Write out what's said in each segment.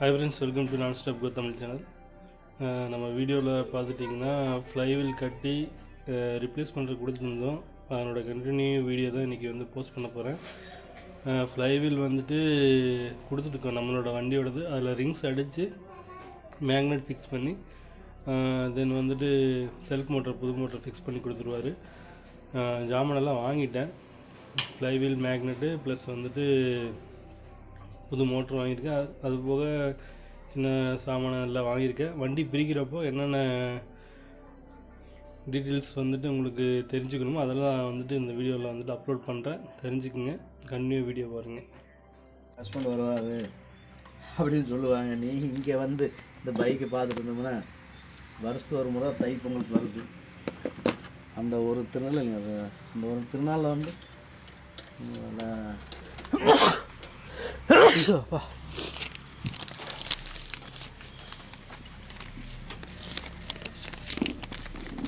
Hi friends, welcome to Non-Stop Go Tamil channel. நம்ம வீடியோவில் பார்த்துட்டிங்கன்னா ஃப்ளைவில் கட்டி ரிப்ளேஸ் பண்ணுறது கொடுத்துருந்தோம். அதனோட கண்டினியூ வீடியோ தான் இன்றைக்கி வந்து போஸ்ட் பண்ண போகிறேன். ஃப்ளைவில் வந்துட்டு கொடுத்துட்ருக்கோம் நம்மளோட வண்டியோடது. அதில் ரிங்ஸ் அடித்து மேக்னெட் ஃபிக்ஸ் பண்ணி தென் வந்துட்டு செல்ஃப் மோட்டர் புது மோட்டர் ஃபிக்ஸ் பண்ணி கொடுத்துருவாரு. ஜாமானெல்லாம் வாங்கிட்டேன். ஃப்ளைவில் மேக்னெட்டு ப்ளஸ் வந்துட்டு புது மோட்ரு வாங்கியிருக்கேன். அது போக சின்ன சாமானம் எல்லாம் வாங்கியிருக்கேன். வண்டி பிரிக்கிறப்போ என்னென்ன டீட்டெயில்ஸ் வந்துட்டு உங்களுக்கு தெரிஞ்சுக்கணுமோ அதெல்லாம் வந்துட்டு இந்த வீடியோவில் வந்துட்டு அப்லோட் பண்ணுறேன், தெரிஞ்சுக்குங்க. கண்டினியூ வீடியோ பாருங்கள். ஹஸ்பண்ட் வருவார் அப்படின்னு சொல்லுவாங்க. நீ இங்கே வந்து இந்த பைக்கை பார்த்துட்டு இருந்தோம்னா வருஷத்து ஒரு முறை தை பொங்கலுக்கு வருது. அந்த ஒரு திருநாள் இல்லைங்க, அந்த ஒரு திருநாளில் வந்து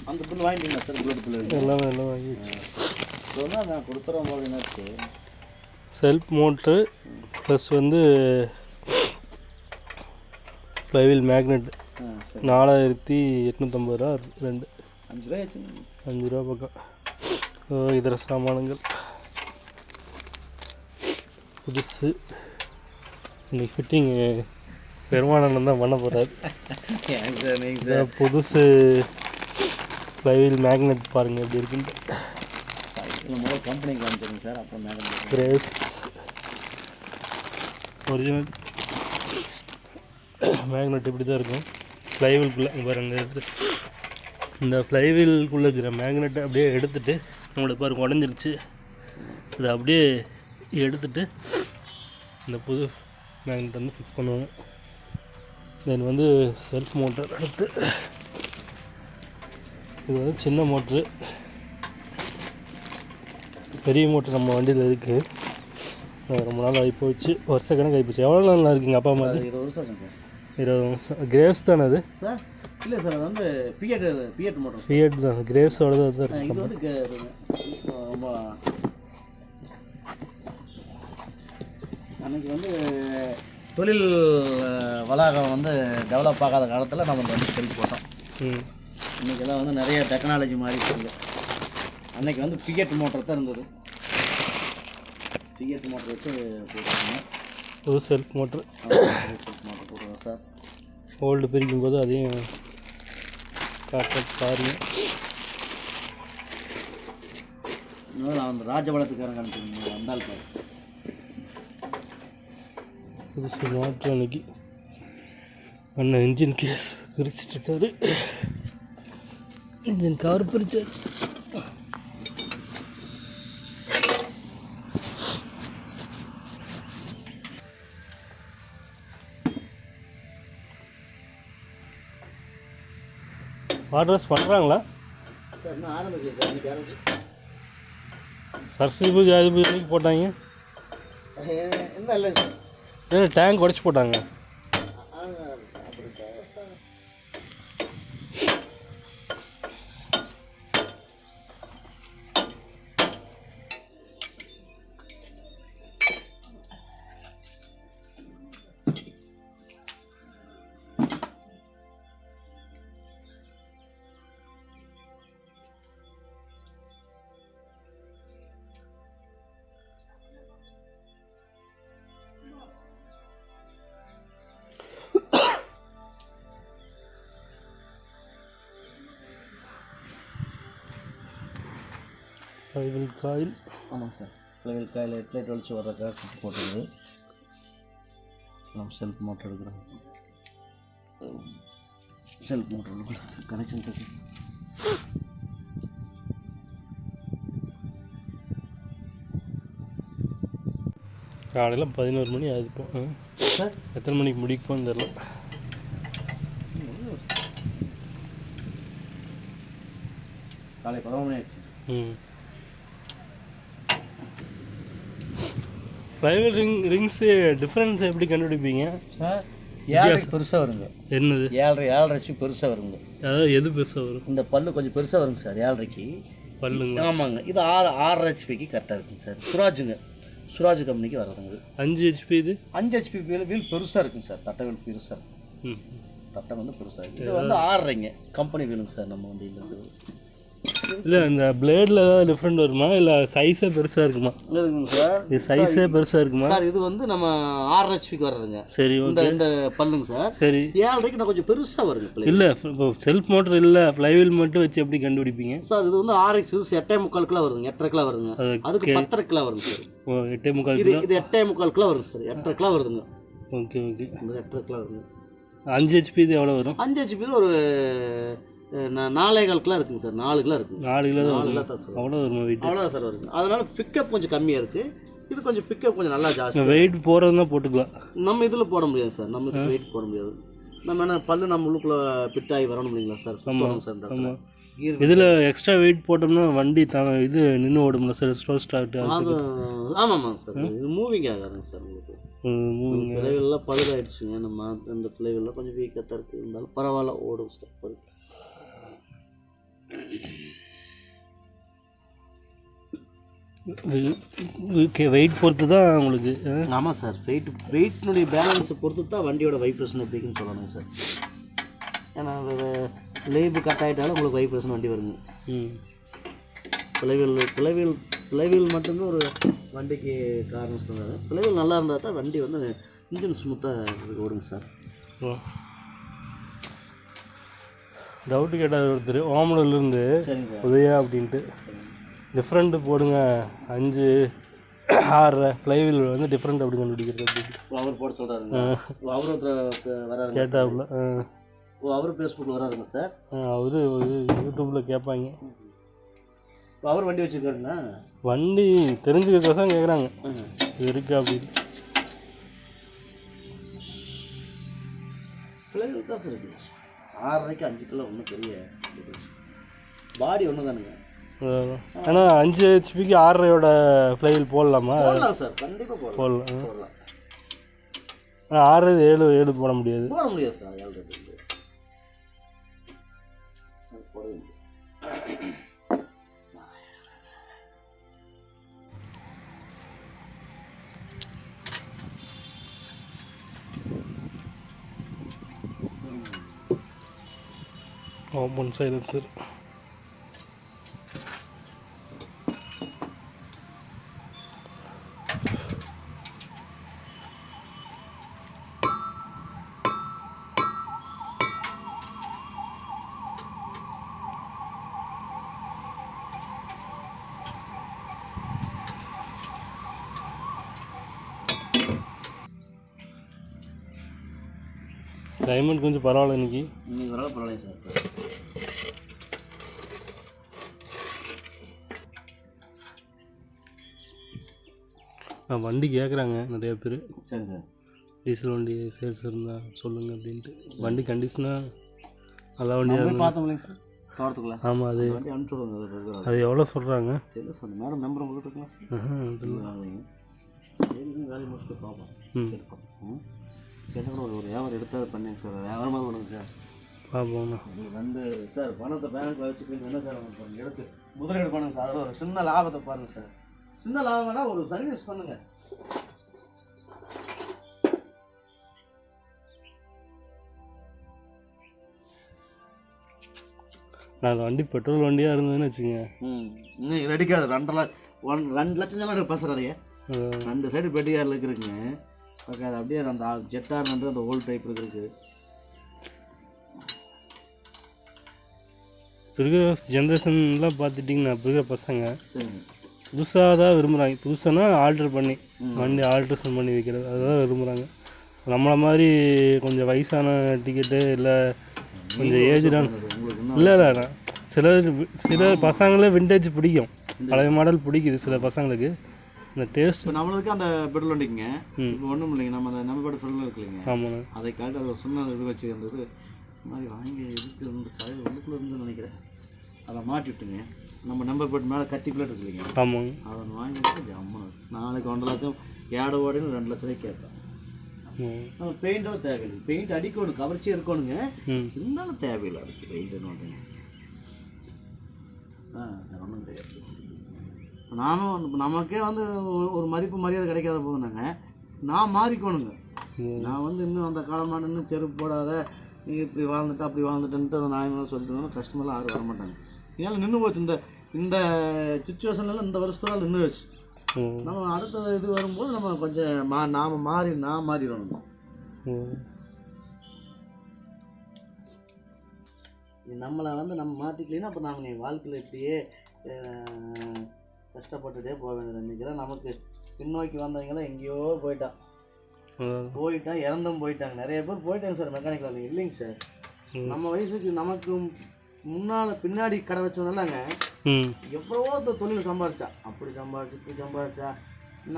அந்த பில் வாங்கிட்டீங்களா சார்? புல்லட் பில் எல்லாம் வாங்கி சொன்னால் நான் கொடுத்துறோம் போது என்னாச்சு, செல்ஃப் மோட்ரு ப்ளஸ் வந்து ஃப்ளைவில் மேக்னெட் 4850 ரூபா, 2 5 ரூபா ஆச்சு, 5 ரூபா பக்கம். இதர சாமானங்கள் புதுசு. இன்னைக்கு ஃபிட்டிங் பெருமானந்தம் தான் பண்ண போகிறார். புதுசு ஃப்ளைவில் மேக்னெட் பாருங்கள் எப்படி இருக்குன்ட்டு. முதல் கம்பெனிக்கு காமிச்சிருங்க சார், அப்புறம் மேக்னெட் கிரேஸ் ஒரிஜினல் மேக்னெட் இப்படி தான் இருக்கும். ஃப்ளைவில்குள்ளே பாருங்கள், இந்த ஃப்ளைவில்குள்ளே இருக்கிற மேக்னெட்டை அப்படியே எடுத்துகிட்டு நம்மளோட பாருங்க உடஞ்சிருச்சு. இதை அப்படியே எடுத்துகிட்டு இந்த புது மேக்னெட் வந்து ஃபிக்ஸ் பண்ணுவாங்க. தென் வந்து செல்ஃப் மோட்டர் எடுத்து, இது வந்து சின்ன மோட்ரு, பெரிய மோட்ரு நம்ம வண்டியில் இருக்குது. ரொம்ப நாள் ஆகி போச்சு, வருஷ கணக்கு ஆகி போச்சு. எவ்வளோ நாள் இருக்குங்க அப்பா அம்மா? 20 வருஷம். 20 வருஷம். கிரேஸ் தானே அது சார்? இல்லை சார், அது வந்து பிஎட் மோட்டர். பிஎட் தான், கிரேஸோட தான் இருக்குது. இது வந்து ரொம்ப அன்றைக்கி வந்து தொழில் வளாகம் வந்து டெவலப் ஆகாத காலத்தில் நம்ம வந்து செல்ஃப் போட்டோம். இன்றைக்கெல்லாம் வந்து நிறைய டெக்னாலஜி மாறிடுச்சு. அன்றைக்கி வந்து பிஎட் மோட்டர் தான் இருந்தது. பிஎட் மோட்டர் வச்சு போட்டுருக்கோங்க. புது செல்ஃப் மோட்ரு போட்டுருக்கோம் சார். ஓல்டு பிரிக்கும்போது அதையும் காட்ட பாருங்க. நான் அந்த ராஜபாளத்துக்காரங்க அனுப்பிச்சிருந்தேன், வந்தால் பாரு. புதுசு மோட்ரு அன்னைக்கு அண்ணன் இன்ஜின் கேஸ் பிரிச்சுட்டு, இன்ஜின் கவர் பிரிச்சாச்சு. ஆர்டர்ஸ் பண்ணுறாங்களா சார்? இன்னும் ஆரம்பிக்கல சார், இன்னைக்கு ஆரம்பிச்சு. சரஸ்வதி பூஜை அது பூஜைக்கு போட்டாங்க. இன்னும் இல்லை சார், ஏன்னா டேங்க் உடச்சி போட்டாங்க. ஃப்ளைவில் காயில், ஆமாங்க சார், ஃப்ளைவில் காயில் ஹெட்லைட் வலிச்சு வர்றதுக்காக சுற்றி போட்டுருது. நம்ம செல்ஃப் மோட்டர் எடுக்கிறோம். செல்ஃப் மோட்டர் கனெக்ஷன் இருக்கு. காலையில் 11 மணி ஆகிருப்போம் சார். எத்தனை மணிக்கு முடிப்போன்னு தெரியல. காலை 11 மணி ஆயிடுச்சு. ஃப்ளைவில் ரிங்ஸு டிஃப்ரென்ஸ் எப்படி கண்டுபிடிப்பீங்க சார்? 7 பெருசாக வருங்க. என்னது? 7.5 பெருசாக வருங்க. அதாவது எது பெருசாக வரும்? இந்த பல்லு கொஞ்சம் பெருசாக வருங்க சார், 7.5 பல்லுங்க. ஆமாங்க. இது 6.5 ஹெச்பிக்கு கரெக்டாக இருக்குங்க சார். சுராஜுங்க சுராஜ் கம்பெனிக்கு வர்றதுங்க. 5 ஹெச்பி இது 5 ஹெச்பி வீல் பெருசாக இருக்குங்க சார். தட்டை வீல் பெருசாக இருக்கும். தட்டை வந்து பெருசாக இருக்குது. இது வந்து 6.5 கம்பெனி வீலுங்க சார் நம்ம வண்டியில் இருக்குது. இல்லை இந்த பிளேடில் ஏதாவது டிஃப்ரெண்ட் வருமா இல்லை சைஸே பெருசாக இருக்குமா? இருக்குங்க சார். இது சைஸே பெருசாக இருக்குமா சார்? இது வந்து நம்ம 6 ஹெச்பிக்கு வர்றதுங்க. சரி, இந்த பல்லுங்க சார். சரி, 7.5க்கு நான் கொஞ்சம் பெருசாக வருங்க. இல்லை இப்போ செல்ஃப் மோட்டர் இல்லை, ஃப்ளைவீல் மட்டும் வச்சு எப்படி கண்டுபிடிப்பீங்க சார்? இது வந்து 6X 8.25 கிலோ வருதுங்க. 8.5 கிலோ வருதுங்க. அதுக்கு 10.5 கிலோ வருங்க சார். 8.25 இது 8.25 கிலோ வருங்க சார். 8.5 கிலோ வருதுங்க. Okay okay. இந்த 8.5 கிலோ வருதுங்க. 5 ஹெச்பி இது எவ்வளோ வரும்? 5 ஹெச்பி ஒரு 4.25 கிலோ இருக்குங்க சார். 4 கிலோ இருக்குங்க. 4 கிலோ தான் சார். அவ்வளோ வரும் வெயிட். அவ்வளோதான் சார் வருங்க. அதனால பிக்கப் கொஞ்சம் கம்மியாக இருக்குது. இது கொஞ்சம் பிக்கப் கொஞ்சம் நல்லா ஜாஸ்தி. வெயிட் போகிறதுனா போட்டுக்கலாம். நம்ம இதில் போட முடியாது சார். நம்ம இதுக்கு வெயிட் போட முடியாது. நம்ம என்ன பல்லு நம்ம உள்ளுக்குள்ளே ஃபிட் ஆகி வரணும் இல்லைங்களா சார்? சுத்தணும் சார். ஆமாம். இதில் எக்ஸ்ட்ரா வெயிட் போட்டோம்னா வண்டி இது நின்று ஓடும்ல சார், ஸ்லோ ஸ்டார்ட். அது ஆமாம்மா சார். இது மூவிங் ஆகாதுங்க சார். உங்களுக்கு ஃப்ளைவீல்லாம் பழுதாயிடுச்சுங்க. நம்ம அந்த ஃப்ளைவீல்லாம் கொஞ்சம் வீக்காக தான் இருக்குது. இருந்தாலும் பரவாயில்ல, ஓடும் சார். வெயிட் பொறுத்து தான் உங்களுக்கு. ஆமாம் சார். வெயிட்னுடைய பேலன்ஸை பொறுத்து தான் வண்டியோட வைப்ரேஷன் எப்படின்னு சொல்லணுங்க சார். ஏன்னா அது லேபு கட் ஆகிட்டாலும் உங்களுக்கு வைப்ரேஷன் வண்டி வருங்க. ஃப்ளைவீல் மட்டும்தான் ஒரு வண்டிக்கு காரணம் சொன்னாங்க. ஃப்ளைவீல் நல்லா இருந்தால் தான் வண்டி வந்து இன்ஜின் ஸ்மூத்தாக ஓடுங்க சார். டவுட்டு கேட்டால் ஒருத்தர் ஓமலூர்லேருந்து உதயா அப்படின்ட்டு டிஃப்ரெண்ட்டு போடுங்க 5 6 ஃப்ளைவீல் வந்து டிஃப்ரெண்ட் அப்படி கண்டுபிடிக்கிறது அப்படின்ட்டு அவர் போட சொல்கிறாருங்க. அவர் வராரு கேட்டாப்புல. அவர் ஃபேஸ்புக்கில் வராருங்க சார். அவரு யூடியூப்பில் கேட்பாங்க. அவர் வண்டி வச்சுருக்காருங்க. வண்டி தெரிஞ்சுக்கிறதான் கேட்குறாங்க இது இருக்கா அப்படின்னு. ஃப்ளைவீல் தான் சார் இருக்குது. 6.5க்கு 5 கிலோ ஒன்றும் பெரிய பாடி ஒன்று தானுங்க. ஆனால் 5 ஹெச்பிக்கு 6.5 ஃப்ளைவீல் போடலாமா? போடலாம் சார், கண்டிப்பாக போடலாம். 6 7 போட முடியாது. போட முடியாது சார். 7 போட முடியாது. Open silencer. கிளைமேட் கொஞ்சம் பரவாயில்ல இன்னைக்கு. பரவாயில்ல சார். வண்டி கேட்குறாங்க நிறைய பேர். சரி சார். டீசல் வண்டி சேல்ஸ் இருந்தால் சொல்லுங்கள் அப்படின்ட்டு. வண்டி கண்டிஷனாக நல்லா வண்டியாக பார்த்தோம் இல்லைங்க சார் தோட்டத்துக்குள்ள. ஆமாம், அது வண்டி அனுப்பிச்சு விடுங்க. அது எவ்வளோ சொல்கிறாங்க? தெரியல சார். மேடம் நம்பர் உங்கள்கிட்ட இருக்கலாம் சார். சரி, வேலையை முடிச்சுட்டு பார்ப்போம். என்ன கூட ஒரு வியாபாரம் எடுத்தால் பண்ணேங்க சார். வியாபாரமாக பண்ணுங்க சார். பார்ப்போம்ண்ணா. வந்து சார் பணத்தை பேங்க்கில் வச்சுக்கிட்டு என்ன சார் எடுத்து முதலீடு பண்ணுங்க சார். அதில் ஒரு சின்ன லாபத்தை பாருங்கள் சார். சின்ன லாபம்னா ஒரு சர்வீஸ் பண்ணுங்க. நான் வண்டி பெட்ரோல் வண்டியாக இருந்ததுன்னு வச்சுங்க. இன்னைக்கு ரெடிக்காது 2 லட்சம் பேசுறாதீங்க. 2 சைடு பெட்டியாரில் இருக்குதுங்க. ஓகே, அது அப்படியே அந்த ஜெட்டார்னு அந்த ஓல்டு டைப் இருக்குது. இப்போ இருக்கிற ஜென்ரேஷன்லாம் பார்த்துட்டிங்கன்னா இப்போ இருக்கிற பசங்க சரிங்க புதுசாக தான் விரும்புகிறாங்க. புதுசானா ஆல்ட்ரு பண்ணி வண்டி ஆல்ட்ரேஷன் பண்ணி வைக்கிறது அதுதான் விரும்புகிறாங்க. நம்மளை மாதிரி கொஞ்சம் வயசான டிக்கெட்டு இல்லை கொஞ்சம் ஏஜ்டான இல்லை சில பசங்களே விண்டேஜ் பிடிக்கும். பழைய மாடல் பிடிக்குது சில பசங்களுக்கு. இந்த டேஸ்ட் இப்போ நம்மளுக்கு அந்த பெட்ரோல் வண்டிங்க இப்போ ஒன்றும் இல்லைங்க. நம்ம அந்த நம்பர் பெட்ரோல் இருக்குல்லைங்க. ஆமாண்ணா. அதை காட்டி அது ஒரு சின்ன இது வச்சு இருந்தது மாதிரி வாங்கி இதுக்கு வந்து பழைய உள்ளுக்குள்ளே இருந்துன்னு நினைக்கிறேன். அதை மாட்டிவிட்டுங்க. நம்ம நம்பர் போட்டு மேலே கத்தி பிளேட் இருக்கு இல்லைங்க. ஆமாங்க. அதை வாங்கிட்டு ஜம்மு நாளைக்கு 1 லட்சம் ஏட ஓடின்னு 2 லட்ச ரூபாய் கேட்பேன். நம்ம பெயிண்ட்டும் தேவையில்லை. பெயிண்ட் அடிக்கணும், கவர்ச்சியாக இருக்கணுங்க. இருந்தாலும் தேவையில்லை அதுக்கு பெயிண்ட்டுன்னு ஒன்றுங்க. ஒன்றும் கிடையாது. நானும் நமக்கே வந்து ஒரு மதிப்பு மரியாதை கிடைக்காத போதுனாங்க நான் மாறிக்கணுங்க. நான் வந்து இன்னும் அந்த காலமாக இன்னும் செருப்பு போடாத நீ இப்படி வாழ்ந்துட்டு அப்படி வாழ்ந்துட்டுன்ட்டு அதை நியாயமாக சொல்லிட்டு இருந்தாலும் கஸ்டமர்லாம் யாரும் வரமாட்டாங்க. இதனால் நின்று போச்சு. இந்த சுச்சுவேஷன்லாம் இந்த வருஷத்துல நின்று வச்சு நம்ம அடுத்த இது வரும்போது நம்ம கொஞ்சம் நான் மாறிடணும். நம்மளை வந்து நம்ம மாற்றிக்கலைன்னா அப்போ நாம் நீ வாழ்க்கையில் இப்படியே கஷ்டப்பட்டுட்டே போக வேண்டியது. இன்றைக்கெல்லாம் நமக்கு பின்னோக்கி வந்தவங்களாம் எங்கேயோ போயிட்டா இறந்தும் போயிட்டாங்க. நிறைய பேர் போயிட்டாங்க சார் மெக்கானிக்கல். இல்லைங்க சார், நம்ம வயசுக்கு நமக்கு முன்னால் பின்னாடி கடை வச்சோம்னாங்க எவ்வளவோ தொழில் சம்பாதிச்சா, அப்படி சம்பாதிச்சு இப்படி சம்பாதிச்சா,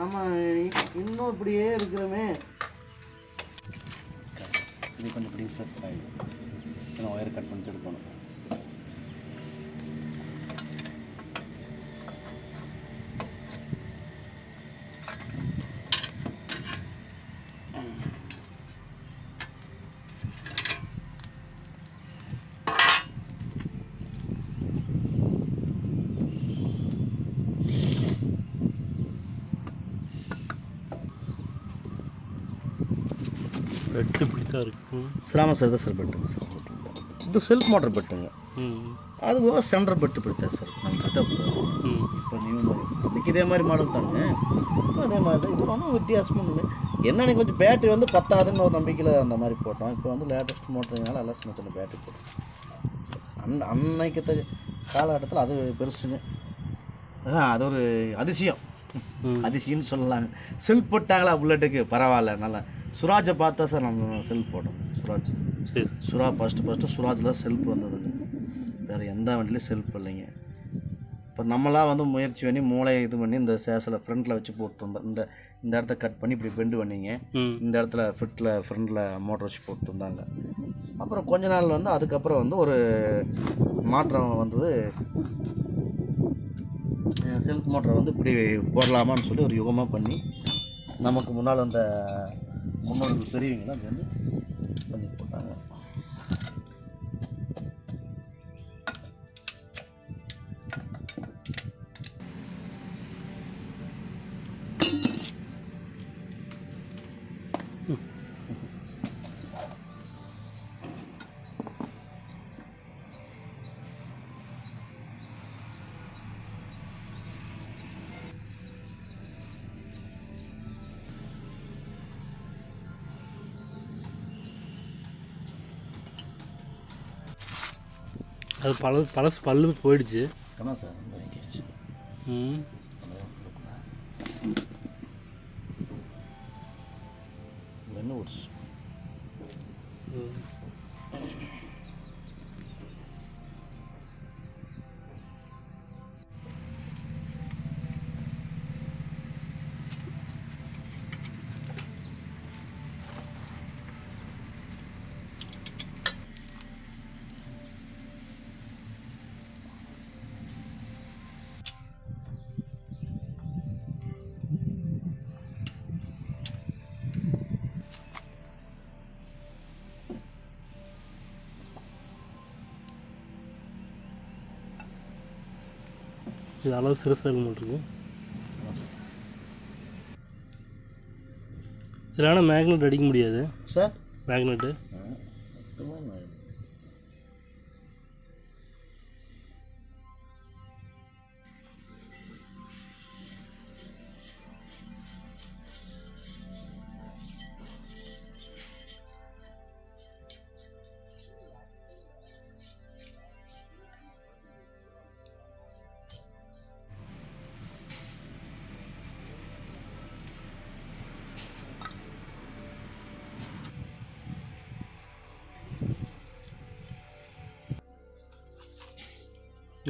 நம்ம இன்னும் இப்படியே இருக்கிறோமே. இது கொஞ்சம் இப்படி சார் ஒயர் கட் பண்ணிட்டு இருக்கணும். பெட்டு இப்படித்தான் இருக்கும். ஆமாம் சார், இதான் சார் பெட்டுங்க சார். இது செல்ஃப் மோட்டர் பெட்டுங்க. அது போக சென்டர் பெட்டு பிடித்தா சார். நமக்கு அதான் இப்போ நியூ மாதிரி அன்றைக்கி இதே மாதிரி மாடல் தாங்க. அதே மாதிரி தான் இது ஒன்றும் வித்தியாசமும் இல்லை. என்னன்னு கொஞ்சம் பேட்டரி வந்து பத்தாதுன்னு ஒரு நம்பிக்கையில் அந்த மாதிரி போட்டோம். இப்போ வந்து லேட்டஸ்ட் மோட்டருனால எல்லாம் சின்ன சின்ன பேட்டரி போட்டோம். அன்னைக்கு காலகட்டத்தில் அது பெருசுங்க. அது ஒரு அதிசயம்னு சொல்லலாங்க. செல்ஃப் போட்டாங்களா புல்லட்டுக்கு, பரவாயில்ல. நல்லா சுராஜை பார்த்தா சார் நம்ம செல்ஃப் போட்டோம். ஃபஸ்ட்டு சுராஜில் செல்ஃப் வந்ததுங்க. வேறு எந்த வண்டிலையும் செல்ஃப் இல்லைங்க. இப்போ நம்மளாம் வந்து முயற்சி பண்ணி மூளையை இது பண்ணி இந்த சேஸில் ஃப்ரண்ட்டில் வச்சு போட்டுருந்தோம். இந்த இடத்த கட் பண்ணி இப்படி பெண்டு பண்ணிங்க, இந்த இடத்துல ஃப்ரண்ட்டில் மோட்டர் வச்சு போட்டுருந்தாங்க. அப்புறம் கொஞ்ச நாள் வந்து அதுக்கப்புறம் வந்து ஒரு மாற்றம் வந்தது. செல்ஃப் மோட்டரை வந்து இப்படி போடலாமான்னு சொல்லி ஒரு யுகமாக பண்ணி நமக்கு முன்னால் அந்த முன்னோர்கள் பெரியவங்களாம் அது வந்து பண்ணி போட்டாங்க. அது பழசு பல்லு போயிடுச்சு. ஆமாம் சார், ரொம்ப வாங்கிடுச்சு. என்ன ஓடிச்சு. இது அளவு சிறுசாக இருக்க மாட்டிருக்கு. இதில் ஆனால் மேக்னெட் அடிக்க முடியாது சார். மேக்னெட்டு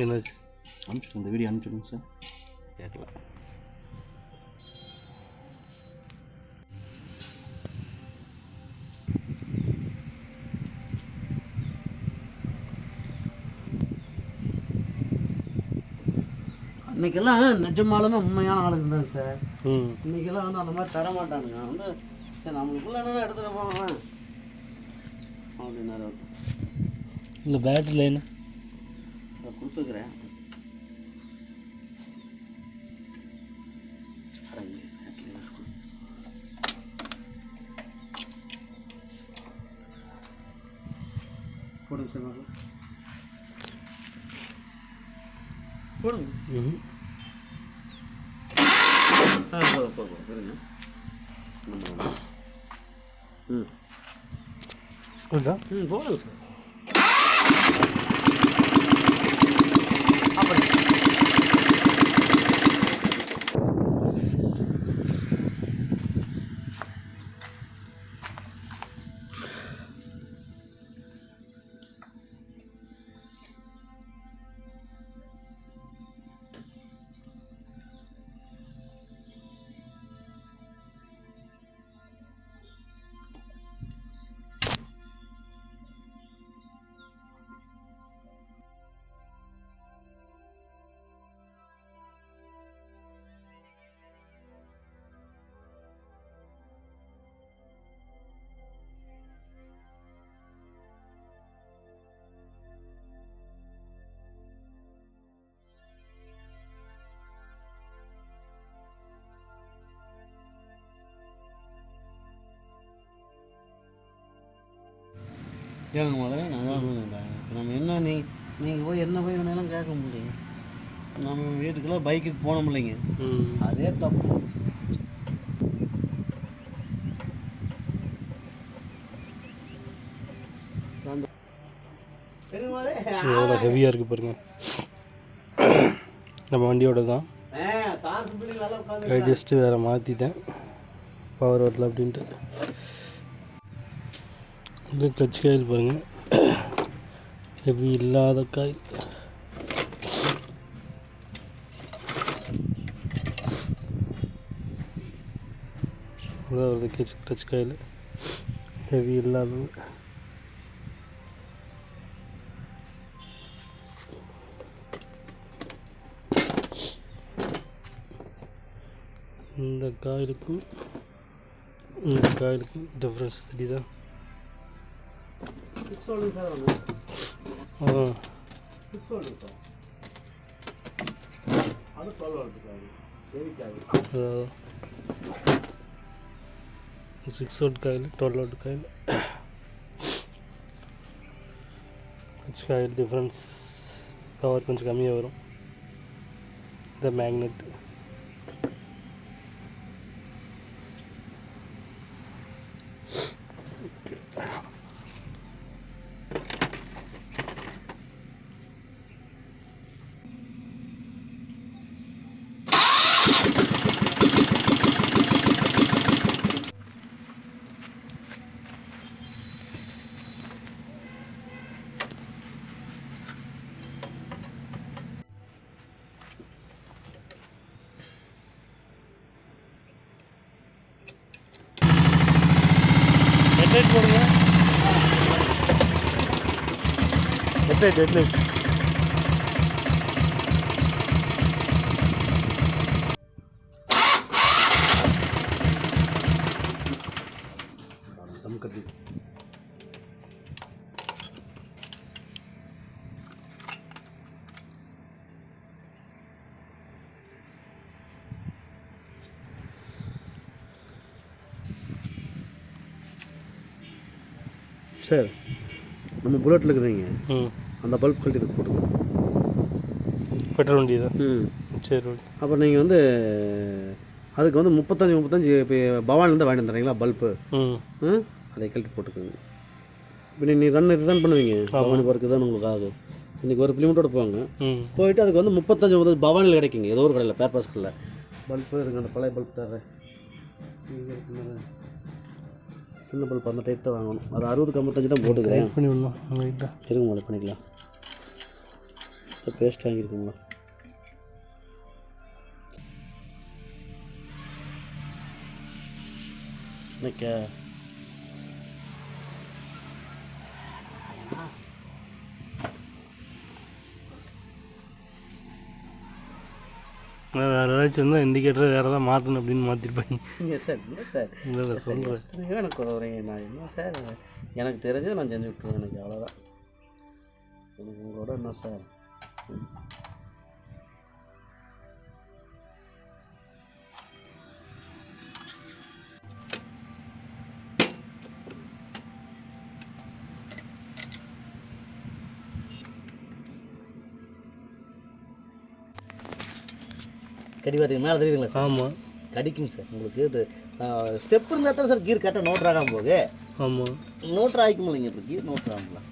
என்னாச்சு? அனுப்பிச்சுடுங்க, இந்த வீடியோ அனுப்பிச்சுடுங்க சார். கேட்கல. இன்றைக்கெல்லாம் நிஜமாலுமே உண்மையான ஆளுங்க தான் சார். இன்றைக்கெல்லாம் வந்து அந்த மாதிரி தர மாட்டானுங்க. வந்து சரி நம்மளுக்குள்ள என்ன எடுத்துகிட்டு போவேன் அப்படின்னாரு. இந்த பேட்டரி லைன் சார் கொடுத்துக்கிறேன். போடுங்க சார் போடுங்க. போதும் இருங்க. போடுங்க சார். அப்படி கேளுங்க முதல்ல. நான் தான் நம்ம என்ன நீங்கள் போய் என்ன போய் வேணாலும் கேட்க முடியுங்க. நம்ம வீட்டுக்குள்ள பைக்குக்கு போனோம் இல்லைங்க, அதே தப்பு. எவ்வளோ ஹெவியாக இருக்குது பாருங்க. நம்ம வண்டியோட தான் ஜஸ்ட்டு வேறு மாற்றிட்டேன் பவர் வரல அப்படின்ட்டு. இது கிளச் காயில் பாருங்கள், ஹெவி இல்லாத காயில். இவ்வளோ வருது கிளச் காயில், ஹெவி இல்லாதது. இந்த காயிலுக்கும் இந்த காயிலுக்கும் டிஃப்ரென்ஸ் தெரியுதா? 6 வோல்ட் சார். 6 volt sir. அது 12 volt coil. Heavy coil. 6 volt coil, 12 volt coil. Coil difference, power கொஞ்சம் கம்மியாக வரும். இந்த மேக்னெட் ஹெட்லைட் போடுங்க. ஹெட்லைட் தம் கட்டி. சார், நம்ம புல்லட்டில் இருக்குதுங்க, அந்த பல்ப் கழட்டி இதுக்கு போட்டுருக்கோம். பெட்ரோல் வண்டி தான். சரி. அப்புறம் நீங்கள் வந்து அதுக்கு வந்து 35 இப்போ பவானிலேருந்து வாங்கிட்டு வந்துடுறீங்களா பல்ப்பு, அதை கழட்டி போட்டுக்கோங்க. இப்போ நீங்கள் ரன் இதுதான் பண்ணுவீங்க, பவானி ஒர்க்கு தான் உங்களுக்கு ஆகும். இன்றைக்கி ஒரு கிலோமீட்டரோட போங்க, போயிட்டு அதுக்கு வந்து 35 பவானியில் கிடைக்குங்க, ஏதோ ஒரு கடையில் பேப்பர்ஸ் கடையில் பல்ப்பு இருக்குது. அந்த பழைய பல்ப் தர்றேன், சின்ன பல்ப் அந்த டைப் தான் வாங்கணும். அது 60 55 தான் போட்டுக்கிறேன். பண்ணி விடலாம் இருங்க, அதை பண்ணிக்கலாம். பேஸ்ட் வாங்கியிருக்குங்களா? இன்னைக்கு வேறு ஏதாச்சும் இருந்தால் இண்டிகேட்டர் வேறு ஏதாவது மாற்றணும் அப்படின்னு மாற்றிருப்பாங்க. இல்லை சார், இல்லை சார், இல்லை சொல்கிறேன். எனக்கு உதவுறீங்க. நான் என்ன சார், எனக்கு தெரிஞ்சதை நான் செஞ்சு விட்டுருவேன். எனக்கு அவ்வளோதான். எனக்கு உங்களோட என்ன சார். கடி பார்த்தீங்க மேலே தெரியுதுங்களா சார்? ஆமாம். கடிக்குங்க சார் உங்களுக்கு. இது ஸ்டெப் இருந்தால் தான் சார் கீர் கரெக்டாக நோட்ரு ஆகாமல் போகு. ஆமாம். நோட்ரு ஆகிக்கும் இல்லைங்க, இப்போ கீர் நோட்ரு ஆகுங்களா?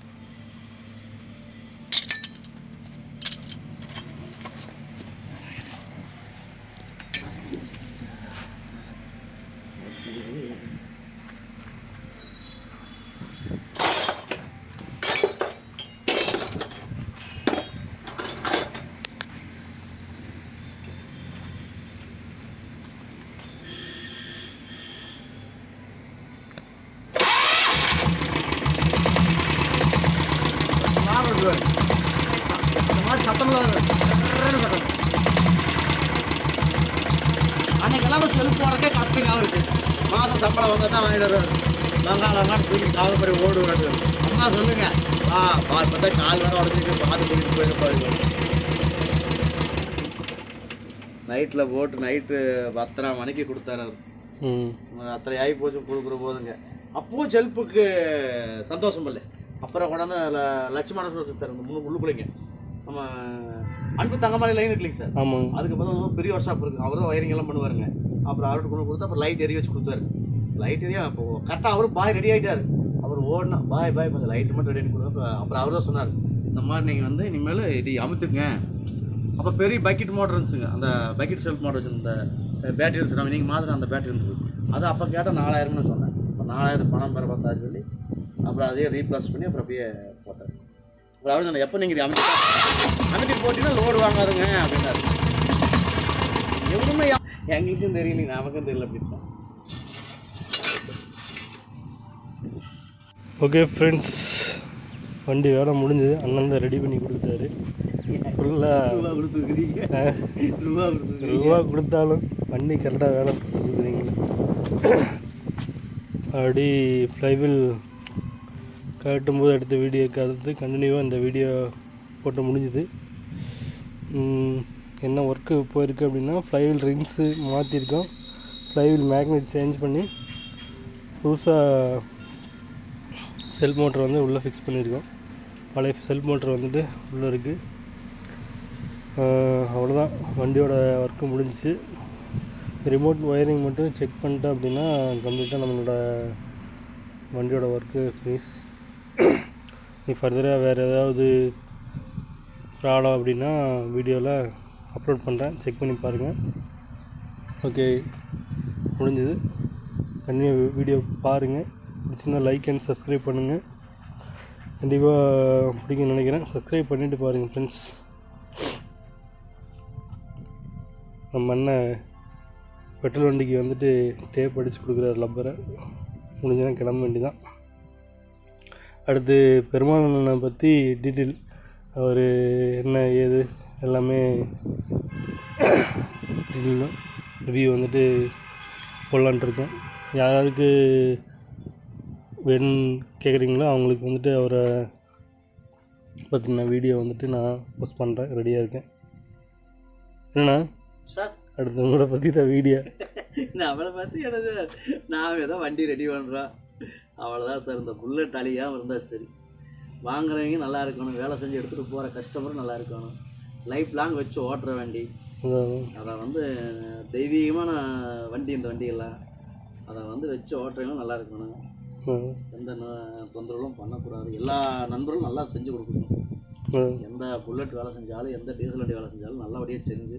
இந்த மாதிரி சத்தம்லாம் சத்தம் அன்னைக்கெல்லாம் செல்ஃப் போடுறதே கஷ்டமாக இருக்குது. மாதம் சம்பளம் வந்தால் தான் வாங்கிட்டு வருவார். வெங்காயம் தூக்கி காவல்படி ஓடுவாரு. அம்மா சொல்லுங்க, பார்த்தா கால் வேற உடஞ்சிருக்கு, பார்த்து கூட்டிகிட்டு போயிருப்பாரு. நைட்டில் போட்டு நைட்டு 10:30 மணிக்கு கொடுத்தாரு அவர். 10:30 ஆகி போச்சு கொடுக்குற போதுங்க. அப்பவும் செல்ஃபுக்கு சந்தோஷம் இல்லை. அப்புறம் கொண்டாந்து லட்சுமணன் இருக்குது சார், இந்த உள்ளுக்குள்ளைங்க நம்ம அன்பு தங்கமலை லைன் இருக்குல்லைங்க சார். ஆமாம். அதுக்கு பதில் பெரிய ஒர்க் ஷாப் இருக்குது. அவர் தான் ஒயரிங் எல்லாம் பண்ணுவாருங்க. அப்புறம் அவர்கிட்ட கொண்டு கொடுத்தா அப்புறம் லைட் எரிய வச்சு கொடுத்தாரு. லைட் எரியா அப்போ கரெக்டாக அவரும் பாய் ரெடி ஆகிட்டார். அவர் ஓடனா பாய் கொஞ்சம் லைட்டு மட்டும் ரெடி பண்ணி கொடுத்தா அப்புறம் அவர் தான் சொன்னார், இந்த மாதிரி நீங்கள் வந்து இனிமேல் இது அமுத்துங்க. அப்போ பெரிய பக்கெட் மோட்டர் இருந்துச்சுங்க, அந்த பக்கெட் செல்ஃப் மோட்டர் வச்சு இந்த பேட்டரி இருந்துச்சு. நம்ம நீங்கள் மாதிரி அந்த பேட்டரி இருந்தது. அது அப்போ கேட்டால் 4000ன்னு சொன்னேன். இப்போ 4000 பணம் பெற பார்த்தாரு சொல்லி அப்புறம் அதையே ரீப்ளாஸ் பண்ணி அப்புறம் அப்படியே போட்டார். அப்புறம் அவர் சொன்னேன், எப்போ நீங்கள் இது அமைச்சு போட்டிங்கன்னா லோடு வாங்காதுங்க அப்படின்னாரு. எவ்வளோமே எங்களுக்கும் தெரியலைங்க, நமக்கும் தெரியல அப்படின்னு. ஓகே ஃப்ரெண்ட்ஸ், வண்டி வேலை முடிஞ்சது. அண்ணன் தான் ரெடி பண்ணி கொடுத்தாரு. ஃபுல்லாக ரூபா கொடுத்தாலும் வண்டி கரெக்டாக வேலை கொடுக்குறீங்களா. அப்படி ஃப்ளைவில் காட்டும்போது அடுத்த வீடியோ காத்து கண்டினியூவாக இந்த வீடியோ போட்டு முடிஞ்சுது. என்ன ஒர்க்கு போயிருக்கு அப்படின்னா, ஃப்ளைவில் ரிங்ஸு மாற்றிருக்கோம், ஃப்ளைவில் மேக்னெட் சேஞ்ச் பண்ணி புதுசாக செல்ஃப் மோட்டர் வந்து உள்ளே ஃபிக்ஸ் பண்ணியிருக்கோம். பழைய செல்ஃப் மோட்டர் வந்துட்டு உள்ளே இருக்குது. அவ்வளோதான், வண்டியோட ஒர்க்கு முடிஞ்சிச்சு. ரிமோட் ஒயரிங் மட்டும் செக் பண்ணிட்டோம் அப்படின்னா கம்ப்ளீட்டாக நம்மளோட வண்டியோட ஒர்க்கு ஃபினிஷ். நீ ஃபர்தராக வேறு ஏதாவது ப்ராப்ளம் அப்படின்னா வீடியோவில் அப்லோட் பண்ணுறேன், செக் பண்ணி பாருங்கள். ஓகே, முடிஞ்சது. கண்டிப்பாக வீடியோ பாருங்கள். பிடிச்சிருந்தா லைக் அண்ட் சப்ஸ்கிரைப் பண்ணுங்கள். கண்டிப்பாக பிடிக்கும்னு நினைக்கிறேன். சப்ஸ்கிரைப் பண்ணிவிட்டு பாருங்கள் ஃப்ரெண்ட்ஸ். நம்ம அண்ணன் பெட்ரோல் வண்டிக்கு வந்துட்டு டேப் அடித்து கொடுக்குறாரு லப்பரை. முடிஞ்சதான் கிளம்ப வேண்டிதான். அடுத்து பெருமாள் அண்ணனை பற்றி டீட்டெயில், அவர் என்ன ஏது எல்லாமே டீட்டெயில் ரிவ்யூ வந்துட்டு போடலான்ட்டு இருக்கேன். யாராருக்கு வேணும்னு கேட்குறீங்களோ அவங்களுக்கு வந்துட்டு அவரை பற்றின வீடியோ வந்துட்டு நான் போஸ்ட் பண்ணுறேன், ரெடியாக இருக்கேன். என்னண்ணா சார் அடுத்தவங்களோட பற்றி தான் வீடியோ. அவளை பற்றி எனது நான் ஏதோ வண்டி ரெடி பண்ணுறோம், அவ்வளோதான் சார். இந்த புல்லட் அழியாமல் இருந்தால் சரி. வாங்குறவங்க நல்லா இருக்கணும், வேலை செஞ்சு எடுத்துகிட்டு போகிற கஸ்டமரும் நல்லா இருக்கணும், லைஃப் லாங் வச்சு ஓட்டுற வண்டி. அதை வந்து தெய்வீகமான வண்டி இந்த வண்டியெல்லாம், அதை வந்து வச்சு ஓட்டுறவங்களும் நல்லா இருக்கணும், எந்த தொந்தரவும் பண்ணக்கூடாது. எல்லா நண்பர்களும் நல்லா செஞ்சு கொடுக்கணும். எந்த புல்லட் வேலை செஞ்சாலும் எந்த டீசல் வண்டி வேலை செஞ்சாலும் நல்லபடியாக செஞ்சு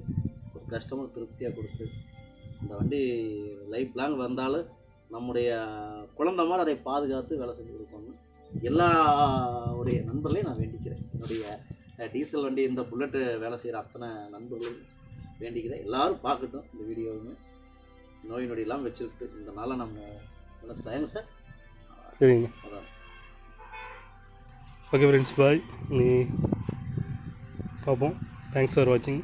ஒரு கஸ்டமர் திருப்தியாக கொடுத்து இந்த வண்டி லைஃப் லாங் வந்தாலும் நம்முடைய குழந்தை மாதிரி அதை பாதுகாத்து வேலை செஞ்சு கொடுக்கணும். எல்லாருடைய நண்பர்களையும் நான் வேண்டிக்கிறேன். என்னுடைய டீசல் வண்டி இந்த புல்லட்டு வேலை செய்கிற அத்தனை நண்பர்களையும் வேண்டிக்கிறேன். எல்லோரும் பார்க்கட்டும் இந்த வீடியோவுமே. நோய் நொடியெல்லாம் வச்சுக்கிட்டு இந்த நாளை நம்ம நினச்சிட்டாங்க சார். சரிங்க, அதான். ஓகே ஃப்ரெண்ட்ஸ், பாய். நீ பார்ப்போம். தேங்க்ஸ் ஃபார் வாட்சிங்.